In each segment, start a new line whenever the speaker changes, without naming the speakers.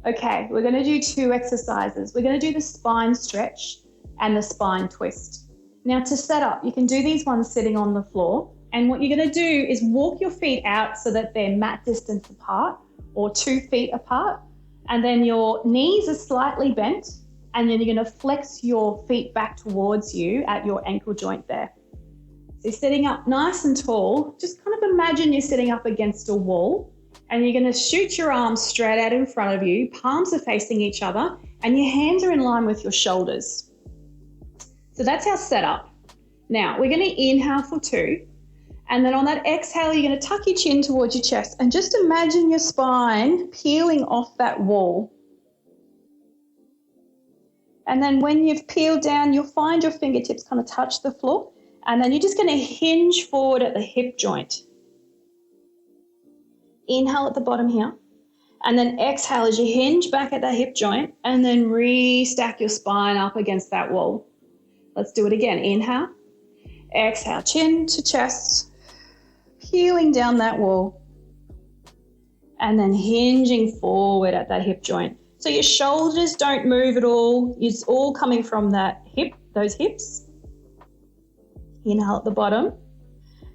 Okay, we're going to do 2 exercises. We're going to do the spine stretch and the spine twist. Now to set up, you can do these ones sitting on the floor. And what you're going to do is walk your feet out so that they're mat distance apart or 2 feet apart. And then your knees are slightly bent. And then you're going to flex your feet back towards you at your ankle joint there. So you're sitting up nice and tall. Just kind of imagine you're sitting up against a wall. And you're going to shoot your arms straight out in front of you. Palms are facing each other and your hands are in line with your shoulders. So that's our setup. Now we're going to inhale for 2. And then on that exhale, you're going to tuck your chin towards your chest and just imagine your spine peeling off that wall. And then when you've peeled down, you'll find your fingertips kind of touch the floor. And then you're just going to hinge forward at the hip joint. Inhale at the bottom here, and then exhale as you hinge back at that hip joint, and then restack your spine up against that wall. Let's do it again. Inhale, exhale, chin to chest, peeling down that wall, and then hinging forward at that hip joint. So your shoulders don't move at all. It's all coming from that hip, those hips. Inhale at the bottom,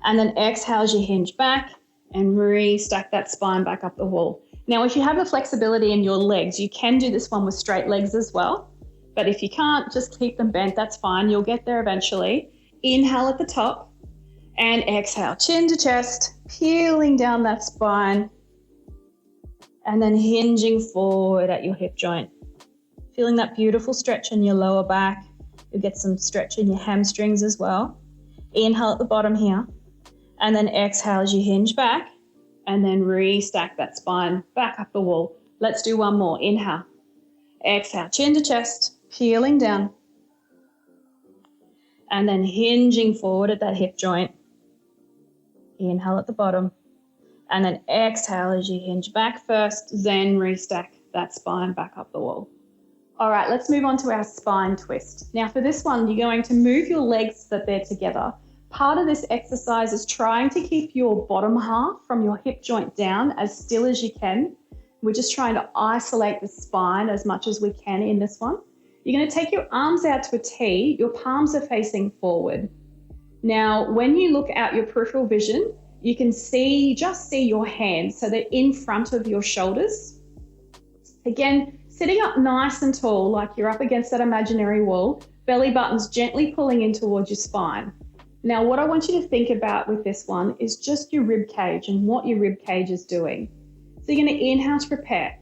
and then exhale as you hinge back, and restack that spine back up the wall. Now, if you have the flexibility in your legs, you can do this one with straight legs as well. But if you can't, just keep them bent. That's fine. You'll get there eventually. Inhale at the top and exhale, chin to chest, peeling down that spine and then hinging forward at your hip joint. Feeling that beautiful stretch in your lower back. You'll get some stretch in your hamstrings as well. Inhale at the bottom here. And then exhale as you hinge back and then restack that spine back up the wall. Let's do one more. Inhale, exhale, chin to chest, peeling down. And then hinging forward at that hip joint. Inhale at the bottom. And then exhale as you hinge back first, then restack that spine back up the wall. All right, let's move on to our spine twist. Now for this one, you're going to move your legs so that they're together. Part of this exercise is trying to keep your bottom half from your hip joint down as still as you can. We're just trying to isolate the spine as much as we can in this one. You're going to take your arms out to a T, your palms are facing forward. Now, when you look out your peripheral vision, you can just see your hands, so they're in front of your shoulders. Again, sitting up nice and tall, like you're up against that imaginary wall, belly buttons gently pulling in towards your spine. Now, what I want you to think about with this one is just your rib cage and what your rib cage is doing. So you're going to inhale to prepare.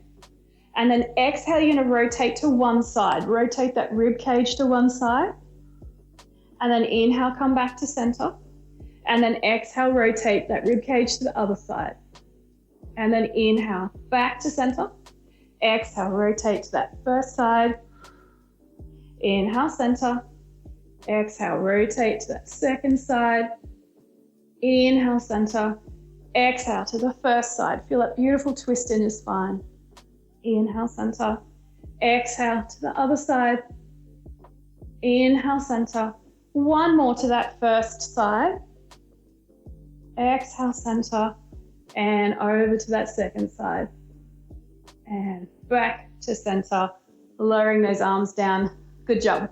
And then exhale, you're going to rotate to one side. Rotate that rib cage to one side. And then inhale, come back to center. And then exhale, rotate that rib cage to the other side. And then inhale, back to center. Exhale, rotate to that first side. Inhale, center. Exhale, rotate to that second side. Inhale, center. Exhale to the first side. Feel that beautiful twist in your spine. Inhale, center. Exhale to the other side. Inhale, center. One more to that first side. Exhale, center. And over to that second side. And back to center. Lowering those arms down. Good job.